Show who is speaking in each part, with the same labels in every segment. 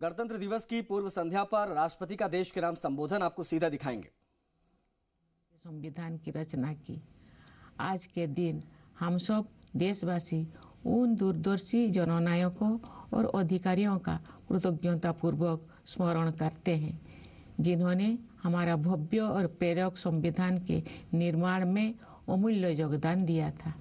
Speaker 1: गणतंत्र दिवस की पूर्व संध्या पर राष्ट्रपति का देश के नाम संबोधन आपको सीधा दिखाएंगे।
Speaker 2: संविधान की रचना की आज के दिन हम सब देशवासी उन दूरदर्शी जननायकों और अधिकारियों का कृतज्ञता पूर्वक स्मरण करते हैं जिन्होंने हमारा भव्य और प्रेरक संविधान के निर्माण में अमूल्य योगदान दिया था।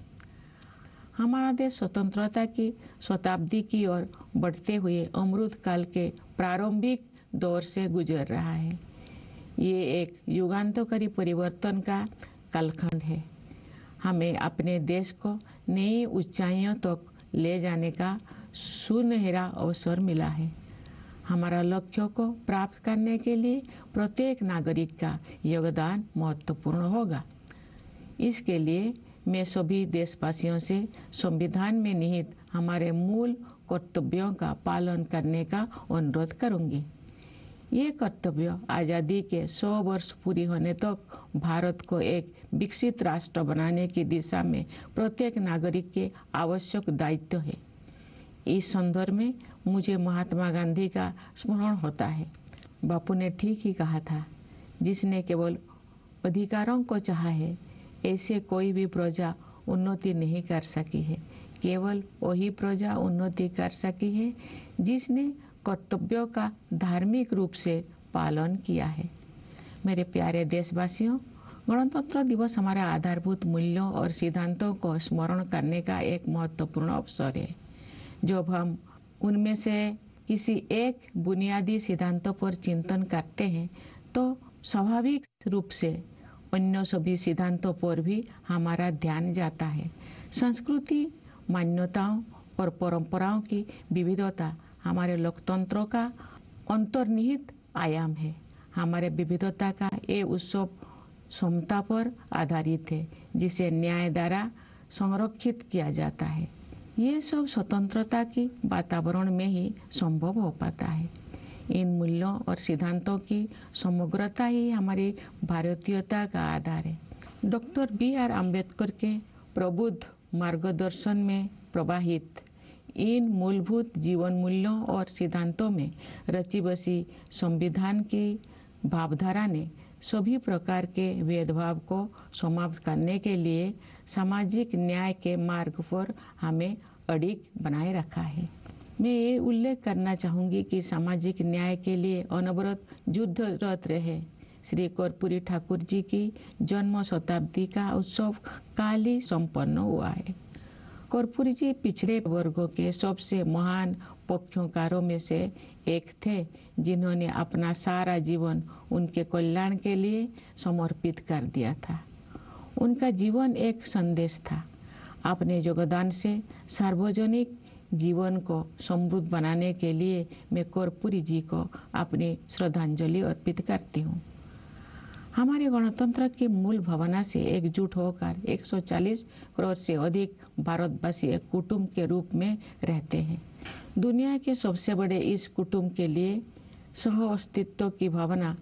Speaker 2: हमारा देश स्वतंत्रता की शताब्दी की ओर बढ़ते हुए अमृत काल के प्रारंभिक दौर से गुजर रहा है। ये एक युगांतकारी परिवर्तन का कालखंड है। हमें अपने देश को नई ऊंचाइयों तक ले जाने का सुनहरा अवसर मिला है। हमारा लक्ष्यों को प्राप्त करने के लिए प्रत्येक नागरिक का योगदान महत्वपूर्ण होगा। इसके लिए मैं सभी देशवासियों से संविधान में निहित हमारे मूल कर्तव्यों का पालन करने का अनुरोध करूंगी। ये कर्तव्य आज़ादी के 100 वर्ष पूरी होने तक भारत को एक विकसित राष्ट्र बनाने की दिशा में प्रत्येक नागरिक के आवश्यक दायित्व है। इस संदर्भ में मुझे महात्मा गांधी का स्मरण होता है। बापू ने ठीक ही कहा था, जिसने केवल अधिकारों को चाहा है ऐसे कोई भी प्रजा उन्नति नहीं कर सकी है। केवल वही प्रजा उन्नति कर सकी है जिसने कर्तव्यों का धार्मिक रूप से पालन किया है। मेरे प्यारे देशवासियों, गणतंत्र दिवस हमारे आधारभूत मूल्यों और सिद्धांतों को स्मरण करने का एक महत्वपूर्ण अवसर है। जब हम उनमें से किसी एक बुनियादी सिद्धांतों पर चिंतन करते हैं तो स्वाभाविक रूप से अन्य सभी सिद्धांतों पर भी हमारा ध्यान जाता है। संस्कृति, मान्यताओं और परंपराओं की विविधता हमारे लोकतंत्र का अंतर्निहित आयाम है। हमारे विविधता का ये उत्सव समता पर आधारित है, जिसे न्याय द्वारा संरक्षित किया जाता है। ये सब स्वतंत्रता की वातावरण में ही संभव हो पाता है। इन मूल्यों और सिद्धांतों की समग्रता ही हमारी भारतीयता का आधार है। Doctor B.R. अम्बेडकर के प्रबुद्ध मार्गदर्शन में प्रवाहित इन मूलभूत जीवन मूल्यों और सिद्धांतों में रची बसी संविधान की भावधारा ने सभी प्रकार के भेदभाव को समाप्त करने के लिए सामाजिक न्याय के मार्ग पर हमें अडिग बनाए रखा है। मैं ये उल्लेख करना चाहूंगी कि सामाजिक न्याय के लिए अनवरत युद्धरत रहे श्री कर्पूरी ठाकुर जी की जन्म शताब्दी का उत्सव काल ही संपन्न हुआ है। कर्पूरी जी पिछड़े वर्गों के सबसे महान पक्षकारों में से एक थे, जिन्होंने अपना सारा जीवन उनके कल्याण के लिए समर्पित कर दिया था। उनका जीवन एक संदेश था। अपने योगदान से सार्वजनिक जीवन को समृद्ध बनाने के लिए मैं कर्पूरी जी को अपनी श्रद्धांजलि अर्पित करती हूँ। हमारे गणतंत्र की मूल भावना से एकजुट होकर 140 करोड़ से अधिक भारतवासी एक कुटुंब के रूप में रहते हैं। दुनिया के सबसे बड़े इस कुटुंब के लिए सह अस्तित्व की भावना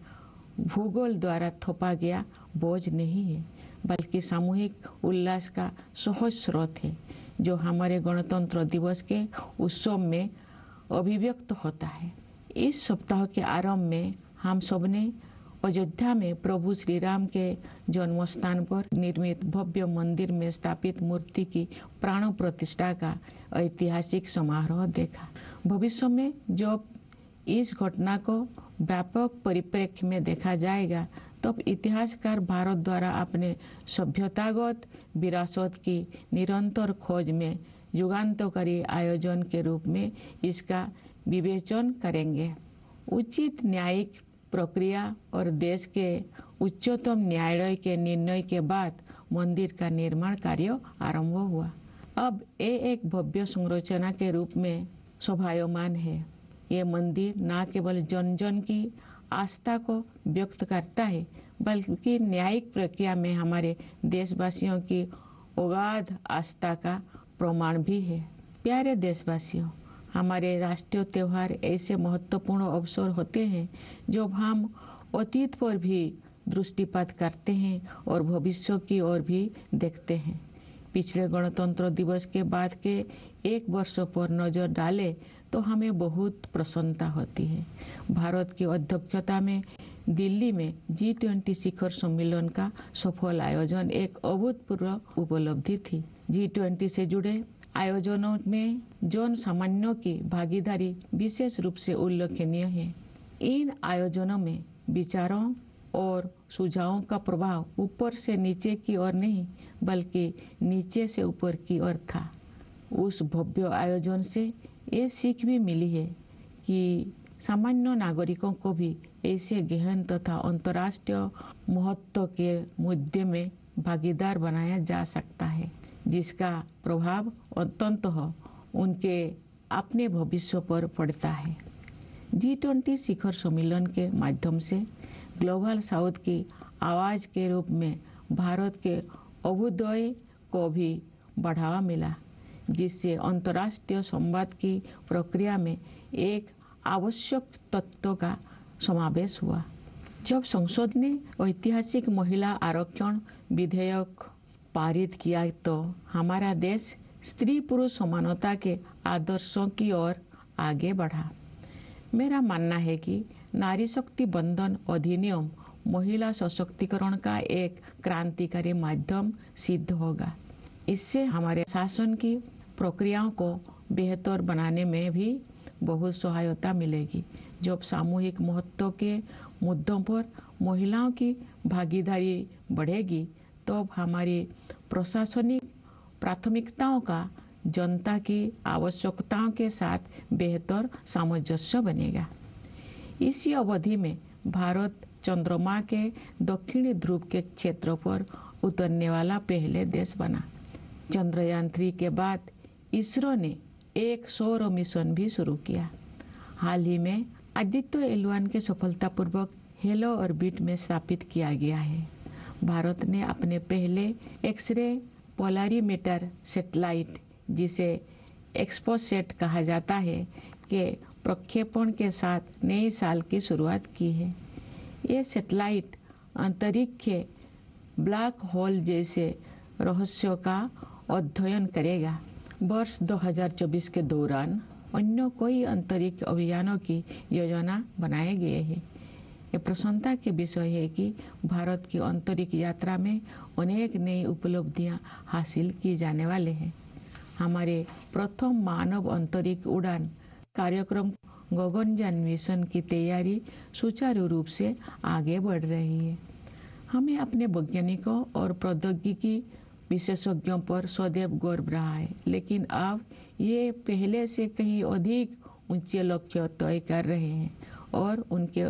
Speaker 2: भूगोल द्वारा थोपा गया बोझ नहीं है, बल्कि सामूहिक उल्लास का सहज स्रोत है, जो हमारे गणतंत्र दिवस के उत्सव में अभिव्यक्त होता है। इस सप्ताह के आरंभ में हम सबने अयोध्या में प्रभु श्री राम के जन्म स्थान पर निर्मित भव्य मंदिर में स्थापित मूर्ति की प्राण प्रतिष्ठा का ऐतिहासिक समारोह देखा। भविष्य में जब इस घटना को व्यापक परिप्रेक्ष्य में देखा जाएगा, तब इतिहासकार भारत द्वारा अपने सभ्यतागत विरासत की निरंतर खोज में युगांतकारी आयोजन के रूप में इसका विवेचन करेंगे। उचित न्यायिक प्रक्रिया और देश के उच्चतम न्यायालय के निर्णय के बाद मंदिर का निर्माण कार्य आरंभ हुआ। अब ये एक भव्य संरचना के रूप में शोभायमान है। ये मंदिर न केवल जन जन की आस्था को व्यक्त करता है, बल्कि न्यायिक प्रक्रिया में हमारे देशवासियों की अगाध आस्था का प्रमाण भी है। प्यारे देशवासियों, हमारे राष्ट्रीय त्योहार ऐसे महत्वपूर्ण अवसर होते हैं जब हम अतीत पर भी दृष्टिपात करते हैं और भविष्य की ओर भी देखते हैं। पिछले गणतंत्र दिवस के बाद के एक वर्ष पर नजर डालें तो हमें बहुत प्रसन्नता होती है। भारत की अध्यक्षता में दिल्ली में G20 शिखर सम्मेलन का सफल आयोजन एक अभूतपूर्व उपलब्धि थी। G20 से जुड़े आयोजनों में जन सामान्यों की भागीदारी विशेष रूप से उल्लेखनीय है। इन आयोजनों में विचारों और सुझावों का प्रभाव ऊपर से नीचे की ओर नहीं बल्कि नीचे से ऊपर की ओर था। उस भव्य आयोजन से ये सीख भी मिली है कि सामान्य नागरिकों को भी ऐसे गहन तथा अंतर्राष्ट्रीय महत्व के मुद्दे में भागीदार बनाया जा सकता है, जिसका प्रभाव अंततः उनके अपने भविष्य पर पड़ता है। G20 शिखर सम्मेलन के माध्यम से ग्लोबल साउथ की आवाज के रूप में भारत के अभ्युदय को भी बढ़ावा मिला, जिससे अंतर्राष्ट्रीय संवाद की प्रक्रिया में एक आवश्यक तत्व का समावेश हुआ। जब संसद ने ऐतिहासिक महिला आरक्षण विधेयक पारित किया तो हमारा देश स्त्री पुरुष समानता के आदर्शों की ओर आगे बढ़ा। मेरा मानना है कि नारी शक्ति बंधन अधिनियम महिला सशक्तिकरण का एक क्रांतिकारी माध्यम सिद्ध होगा। इससे हमारे शासन की प्रक्रियाओं को बेहतर बनाने में भी बहुत सहायता मिलेगी। जब सामूहिक महत्व के मुद्दों पर महिलाओं की भागीदारी बढ़ेगी तो हमारी प्रशासनिक प्राथमिकताओं का जनता की आवश्यकताओं के साथ बेहतर सामंजस्य बनेगा। इसी अवधि में भारत चंद्रमा के दक्षिणी ध्रुव के क्षेत्र पर उतरने वाला पहले देश बना। चंद्रयान 3 के बाद इसरो ने एक सौर मिशन भी शुरू किया। हाल ही में आदित्य L1 के सफलतापूर्वक हेलो ऑर्बिट में स्थापित किया गया है। भारत ने अपने पहले एक्सरे पोलरीमीटर सैटेलाइट, जिसे एक्सपोसेट कहा जाता है, के प्रक्षेपण के साथ नए साल की शुरुआत की है। ये सैटेलाइट अंतरिक्ष ब्लैक होल जैसे रहस्यों का अध्ययन करेगा। वर्ष 2024 के दौरान अन्य कई अंतरिक्ष अभियानों की योजना बनाए गए हैं। ये प्रसन्नता के विषय है कि भारत की अंतरिक्ष यात्रा में अनेक नई उपलब्धियां हासिल की जाने वाले हैं। हमारे प्रथम मानव अंतरिक्ष उड़ान कार्यक्रम गगनयान मिशन की तैयारी सुचारू रूप से आगे बढ़ रही है। हमें अपने वैज्ञानिकों और प्रौद्योगिकी विशेषज्ञों पर सदैव गर्व रहा है, लेकिन अब ये पहले से कहीं अधिक ऊंचे लक्ष्य तय कर रहे हैं और उनके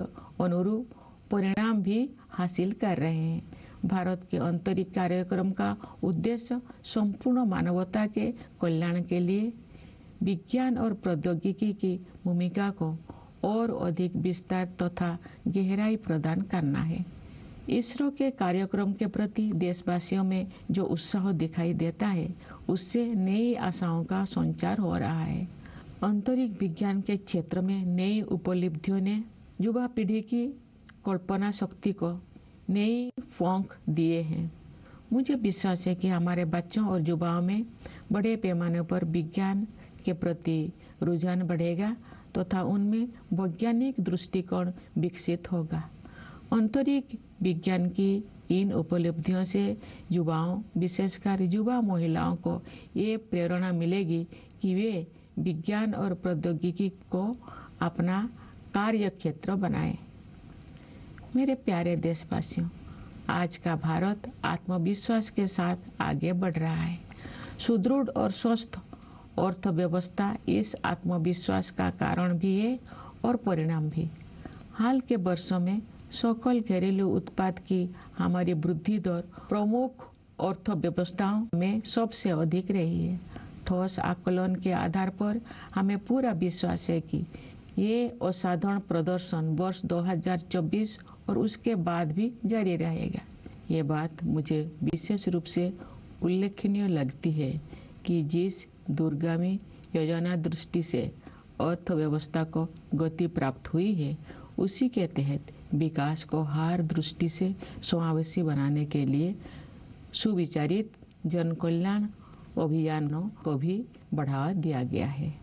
Speaker 2: अनुरूप परिणाम भी हासिल कर रहे हैं। भारत के अंतरिक्ष कार्यक्रम का उद्देश्य संपूर्ण मानवता के कल्याण के लिए विज्ञान और प्रौद्योगिकी की भूमिका को और अधिक विस्तार तथा गहराई प्रदान करना है। इसरो के कार्यक्रम के प्रति देशवासियों में जो उत्साह दिखाई देता है, उससे नई आशाओं का संचार हो रहा है। अंतरिक्ष विज्ञान के क्षेत्र में नई उपलब्धियों ने युवा पीढ़ी की कल्पना शक्ति को नई पंख दिए हैं। मुझे विश्वास है कि हमारे बच्चों और युवाओं में बड़े पैमाने पर विज्ञान के प्रति रुझान बढ़ेगा तथा उनमें वैज्ञानिक दृष्टिकोण विकसित होगा। अंतरिक्ष विज्ञान की इन उपलब्धियों से युवाओं, विशेषकर युवा महिलाओं को ये प्रेरणा मिलेगी कि वे विज्ञान और प्रौद्योगिकी को अपना कार्य क्षेत्र बनाएं। मेरे प्यारे देशवासियों, आज का भारत आत्मविश्वास के साथ आगे बढ़ रहा है। सुदृढ़ और स्वस्थ अर्थव्यवस्था इस आत्मविश्वास का कारण भी है और परिणाम भी। हाल के वर्षों में सकल घरेलू उत्पाद की हमारी वृद्धि दर प्रमुख अर्थव्यवस्थाओं में सबसे अधिक रही है। ठोस आकलन के आधार पर हमें पूरा विश्वास है कि ये असाधारण प्रदर्शन वर्ष 2024 और उसके बाद भी जारी रहेगा। ये बात मुझे विशेष रूप से उल्लेखनीय लगती है कि जिस दूरगामी योजना दृष्टि से अर्थव्यवस्था को गति प्राप्त हुई है, उसी के तहत विकास को हर दृष्टि से समावेशी बनाने के लिए सुविचारित जन कल्याण अभियानों को भी बढ़ावा दिया गया है।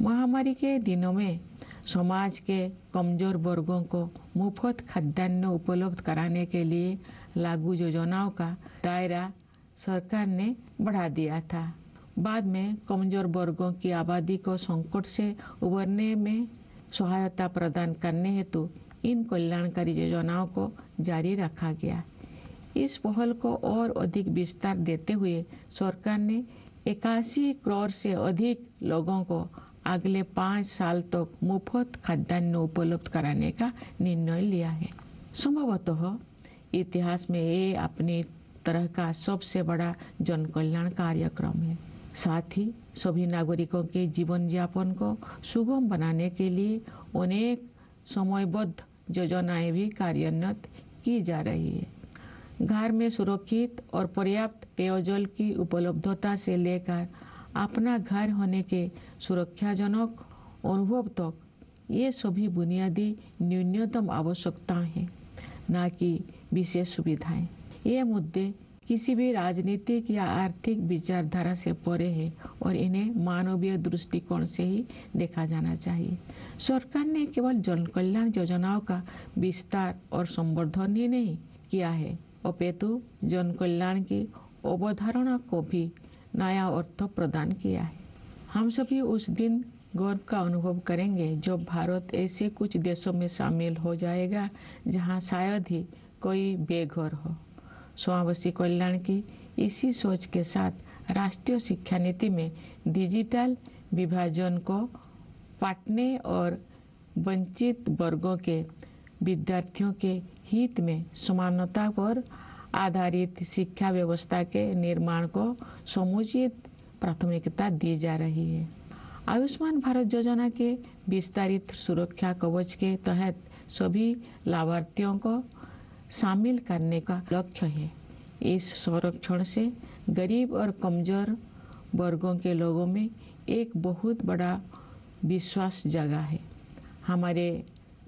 Speaker 2: महामारी के दिनों में समाज के कमजोर वर्गों को मुफ्त खाद्यान्न उपलब्ध कराने के लिए लागू योजनाओं का दायरा सरकार ने बढ़ा दिया था। बाद में कमजोर वर्गों की आबादी को संकट से उबरने में सहायता प्रदान करने हेतु इन कल्याणकारी योजनाओं को जारी रखा गया। इस पहल को और अधिक विस्तार देते हुए सरकार ने 81 करोड़ से अधिक लोगों को अगले 5 साल तक मुफ्त खाद्यान्न उपलब्ध कराने का निर्णय लिया है। संभवतः इतिहास में ये अपनी तरह का सबसे बड़ा जन कल्याण कार्यक्रम है। साथ ही सभी नागरिकों के जीवन यापन को सुगम बनाने के लिए अनेक समयबद्ध योजनाएं भी कार्यान्वित की जा रही है। घर में सुरक्षित और पर्याप्त पेयजल की उपलब्धता से लेकर अपना घर होने के सुरक्षाजनक अनुभव तक, ये सभी बुनियादी न्यूनतम आवश्यकताएं हैं, न कि विशेष सुविधाएं। ये मुद्दे किसी भी राजनीतिक या आर्थिक विचारधारा से परे है और इन्हें मानवीय दृष्टिकोण से ही देखा जाना चाहिए। सरकार ने केवल जन कल्याण योजनाओं का विस्तार और संवर्धन ही नहीं किया है, अपितु जन कल्याण की अवधारणा को भी नया अर्थ प्रदान किया है। हम सभी उस दिन गर्व का अनुभव करेंगे जब भारत ऐसे कुछ देशों में शामिल हो जाएगा जहां शायद ही कोई बेघर हो। समावेशी कल्याण की इसी सोच के साथ राष्ट्रीय शिक्षा नीति में डिजिटल विभाजन को पाटने और वंचित वर्गों के विद्यार्थियों के हित में समानता पर आधारित शिक्षा व्यवस्था के निर्माण को समुचित प्राथमिकता दी जा रही है। आयुष्मान भारत योजना के विस्तारित सुरक्षा कवच के तहत सभी लाभार्थियों को शामिल करने का लक्ष्य है। इस संरक्षण से गरीब और कमजोर वर्गों के लोगों में एक बहुत बड़ा विश्वास जगा है। हमारे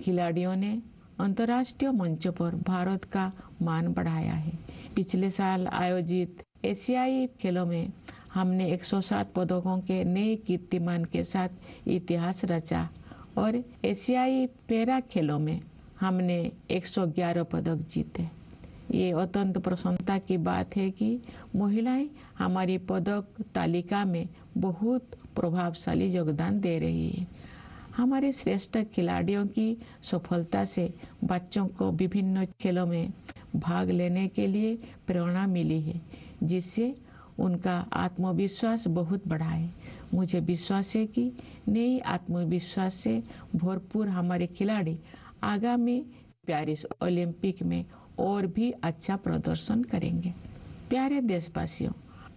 Speaker 2: खिलाड़ियों ने अंतर्राष्ट्रीय मंच पर भारत का मान बढ़ाया है। पिछले साल आयोजित एशियाई खेलों में हमने 107 पदकों के नए कीर्तिमान के साथ इतिहास रचा और एशियाई पैरा खेलों में हमने 111 पदक जीते। ये अत्यंत प्रसन्नता की बात है कि महिलाएं हमारी पदक तालिका में बहुत प्रभावशाली योगदान दे रही है। हमारे श्रेष्ठ खिलाड़ियों की सफलता से बच्चों को विभिन्न खेलों में भाग लेने के लिए प्रेरणा मिली है, जिससे उनका आत्मविश्वास बहुत बढ़ा है। मुझे विश्वास है कि नई आत्मविश्वास से भरपूर हमारे खिलाड़ी आगामी पेरिस ओलंपिक में और भी अच्छा प्रदर्शन करेंगे। प्यारे देशवासियों,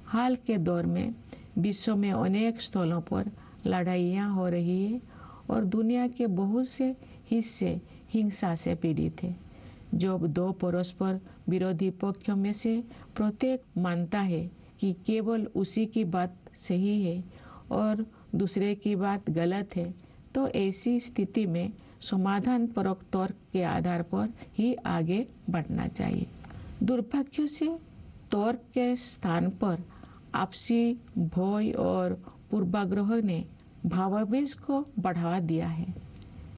Speaker 2: हाल के दौर में विश्व में अनेक स्थलों पर लड़ाइयाँ हो रही है और दुनिया के बहुत से हिस्से हिंसा से पीड़ित है। जब दो परस्पर विरोधी पक्षों में से प्रत्येक मानता है कि केवल उसी की बात सही है और दूसरे की बात गलत है, तो ऐसी स्थिति में समाधान परक तर्क के आधार पर ही आगे बढ़ना चाहिए। दुर्भाग्य से तर्क के स्थान पर आपसी भय और पूर्वाग्रह ने भावावेश को बढ़ावा दिया है।